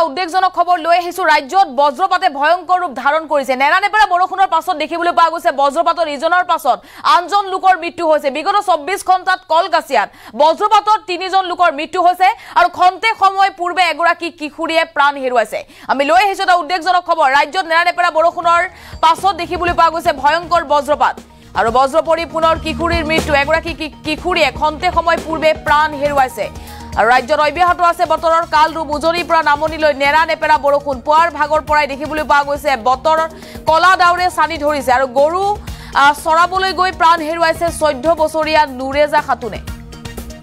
উদ্বেগজনক খবৰ লৈ আহিছো ৰাজ্যত বজ্ৰপাতে ভয়ংকৰ ৰূপ ধাৰণ কৰিছে নেৰানেপেৰা বৰষুণৰ পাছত দেখিবলৈ পোৱা গৈছে বজ্ৰপাতৰ ইজনৰ পাছত আনজন লোকৰ মৃত্যু হৈছে বিগত 24 ঘণ্টাত কলকাছিয়াত বজ্ৰপাতত 3জন লোকৰ মৃত্যু হৈছে আৰু খন্তে সময় পূৰ্বে এগৰাকী কিশোৰীয়ে প্ৰাণ হেৰুৱাইছে আমি লৈ আহিছো এটা উদ্বেগজনক খবৰ ৰাজ্যত নেৰানেপেৰা বৰষুণৰ পাছত দেখিবলৈ পোৱা গৈছে ভয়ংকৰ বজ্ৰপাত আৰু বজ্ৰ পৰি পুনৰ কিশোৰীৰ মৃত্যু এগৰাকী কিশোৰীয়ে খন্তে সময় পূৰ্বে প্ৰাণ হেৰুৱাইছে আৰু ৰাজ্যত অব্যাহত আছে বতৰৰ কাল ৰূপ উজনিৰ পৰা নামনিলৈ নেৰানেপেৰা বৰষুণ পুৱাৰ ভাগৰ পৰাই দেখিবলৈ পোৱা গৈছে বতৰৰ কলা ডাৱৰে ছানি ধৰিছে আৰু গৰু চৰাবলৈ গৈ প্ৰাণ হেৰুৱাইছে 14 বছৰীয়া নুৰেজা খাতুনে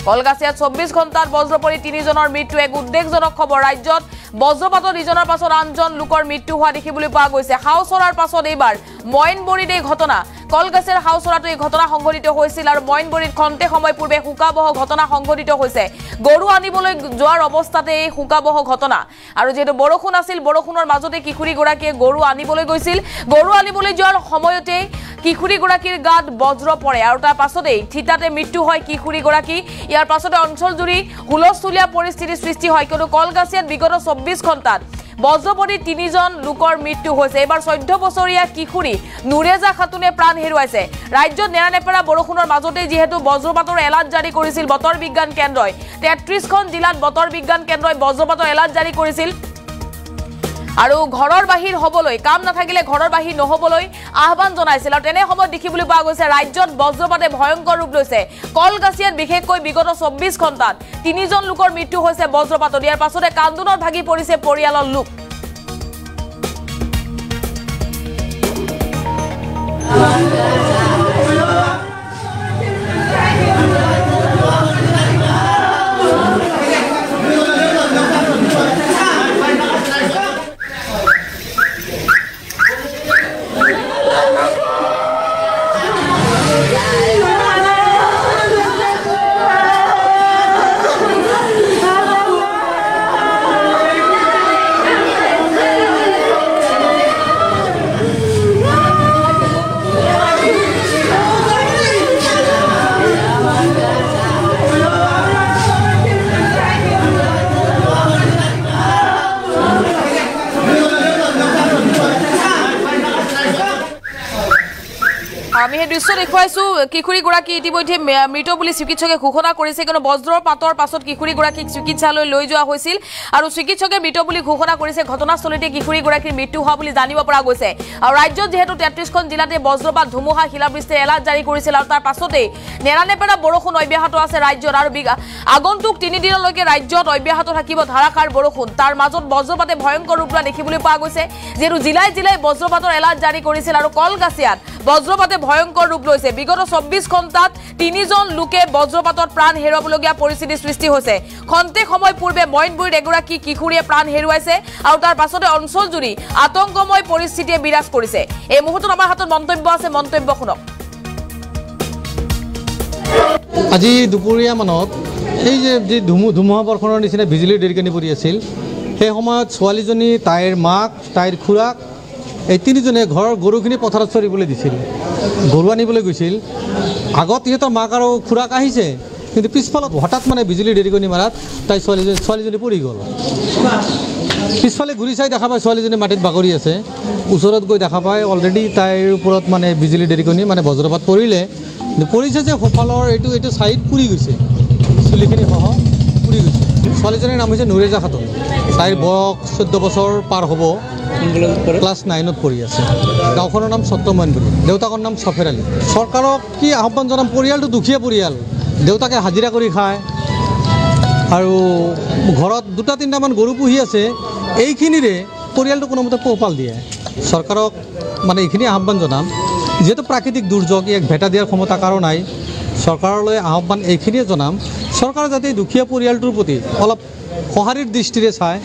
কলকাছিয়াত 24 ঘণ্টাত বজ্ৰ পৰি 3জনৰ মৃত্যু এক উদ্বেগজনক খবৰ ৰাজ্যত বজ্ৰপাতৰ ইজনৰ পাছত আনজন লোকৰ মৃত্যু হোৱা দেখিবলৈ পোৱা গৈছে হাওচৰাৰ পাছত এইবাৰ মইনবৰীত এই ঘটনা কলকাছিয়াৰ হাওচৰাটো এই ঘটনা সংঘটিত হৈছিল আৰু মইনবৰীত খন্তে সময় পূৰ্বে হুকাবহ ঘটনা সংঘটিত হৈছে গৰু আনিবলৈ যোৱাৰ অৱস্থাতে এই হুকাবহ ঘটনা আৰু যেটো বৰষুণ আছিল বৰষুণৰ মাজতে কিশোৰী গৰাকীয়ে গৰু আনিবলৈ গৈছিল গৰু আনিবলৈ যোৱাৰ সময়তে কিশোৰী গৰাকীৰ গাত বজ্ৰ পৰে আৰু তাৰ পাছতেই থিতাতে মৃত্যু হয় কিশোৰী গৰাকী ইয়াৰ পাছতে অঞ্চলজুৰি হুলস্থুলীয়া পৰিস্থিতিৰ সৃষ্টি হয় কিন্তু কলকাছিয়াত বিগত 24 ঘণ্টাত বজ্ৰ পৰি 3জন লোকৰ মৃত্যু হৈছে এবাৰ 14 বছৰীয়া কিশোৰী নুৰেজা খাতুনে প্ৰাণ হেৰুৱাইছে ৰাজ্যত নেৰানেপেৰা বৰষুণৰ মাজতে যেহেতু বজ্ৰপাতৰ এলাৰ্ট জাৰি কৰিছিল বতৰ বিজ্ঞান কেন্দ্ৰই 33খন জিলাত বতৰ বিজ্ঞান কেন্দ্ৰই বজ্ৰপাতৰ এলাৰ্ট জাৰি কৰিছিল আৰু ঘৰৰ বাহিৰ হবলৈ কাম নাথাকিলে ঘৰৰ বাহিৰ নহবলৈ আহ্বান জনাইছিল আৰু তেনে সময়ত দেখিবলৈ পোৱা গৈছে ৰাজ্যত বজ্ৰপাতে ভয়ংকৰ ৰূপ লৈছে কলকাছিয়াত বিশেষকৈ বিগত 24 ঘণ্টাত 3জন লোকৰ মৃত্যু হৈছে বজ্ৰপাতত ইয়াৰ পাছতে কান্দোনত ভাগি পৰিছে পৰিয়ালৰ লোক আমি এই দৃশ্য দেখুৱাইছো কিশোৰী গৰাকী ইতিমধ্যে মৃত বুলি চিকিৎসকে ঘোষণা কৰিছে কিন্তু বজ্ৰৰ পাতৰ পাছত কিশোৰী গৰাকীক চিকিৎসালয়লৈ লৈ যোৱা হৈছিল আৰু চিকিৎসকে মৃত বুলি ঘোষণা কৰিছে ঘটনাস্থলীতে কিশোৰী গৰাকীৰ মৃত্যু হোৱা বুলি জানিব পৰা গৈছে আৰু ৰাজ্যত যেহেতু 33খন জিলাতে বজ্ৰপাত ধুমুহা শিলাবৃষ্টিৰ এলাৰ্ট জাৰি কৰিছিল আৰু তাৰ পাছতে নেৰানেপেৰা বৰষুণ অব্যাহত আছে ৰাজ্যত আৰু আগন্তুক 3 দিনলৈকে ৰাজ্যত অব্যাহত থাকিব ধাৰাসাৰ বৰষুণ তাৰ মাজত বজ্ৰপাতে ভয়ংকৰ ৰূপ লোৱা দেখিবলৈ পোৱা গৈছে যেহেতু জিলাই জিলাই বজ্ৰপাতৰ এলাৰ্ট জাৰি কৰিছিল আৰু কলকাছিয়াত বজ্ৰপাতে ভয়ংকৰ ৰূপ লৈছে বিগত 24 ঘণ্টাত 3জন লোকে বজ্ৰপাতত প্ৰাণ হেৰুৱাবলগীয়া পৰিস্থিতিৰ সৃষ্টি হৈছে খন্তে সময় পূৰ্বে মইনবৰীত এগৰাকী কিশোৰীয়ে প্ৰাণ হেৰুৱাইছে আৰু তাৰ পাছতে অঞ্চলজুৰি আতংকময় পৰিস্থিতিয়ে বিৰাজ কৰিছে এই মুহূৰ্তত আমাৰ হাতত মন্তব্য আছে মন্তব্য শুনক আজি দুপৰীয়া মানত এই যে ধুমুহা বৰষুণৰ নিচিনা বিজুলীৰ ঢেৰেকনি পৰি আছিল সেই সময়ত ছোৱালীজনী তাইৰ মাক তাইৰ খুৰাক এই 3জনে ঘৰৰ গৰুখিনি পথাৰত চৰিবলৈ দিছিল গৰু আনিবলৈ গৈছিল আগত ইহঁতৰ মাক আৰু খুৰাক আহিছে কিন্তু পিছফালত হঠাৎ মানে বিজুলী ঢেৰেকনি মাৰাত তাই ছোৱালীজনী পৰি গ'ল পিছফালে ঘূৰি চাই দেখা পায় ছোৱালীজনী মাটিত বাগৰি আছে ওচৰত গৈ দেখা পায় অলৰেডি তাইৰ ওপৰত মানে বিজুলী ঢেৰেকনি মানে বজ্ৰপাত পৰিলে পৰিছে যে সফালৰ এইটো ছাইড পুৰি গৈছে চুলিখিনি সহ পুৰি গৈছে ছোৱালীজনীৰ নাম হৈছে নুৰেজা খাতুন তাইৰ বয়স 14 বছৰ পাৰ হ'ব ক্লাছ 9ত পঢ়ি আছে গাঁওখনৰ নাম ছত্ৰমইনবৰী দেউতাকৰ নাম সফেৰ আলী চৰকাৰক কি আহ্বান জনাম পৰিয়ালটো দুখীয়া পৰিয়াল দেউতাকে হাজিৰা কৰি খায় আৰু ঘৰত 2-3টামান গৰু পুহি আছে এইখিনিৰে পৰিয়ালটো কোনোমতে পোহপাল দিয়ে চৰকাৰক মানে এইখিনি আহ্বান জনাম যেহেতু প্ৰাকৃতিক দুৰ্যোগ ইয়াক ভেটা দিয়াৰ ক্ষমতা কাৰো নাই চৰকাৰলৈ আহ্বান এইখিনিয়ে জনাম চৰকাৰে যাতে দুখীয়া পৰিয়ালটোৰ প্ৰতি অলপ সঁহাৰিৰ দৃষ্টিৰে চায়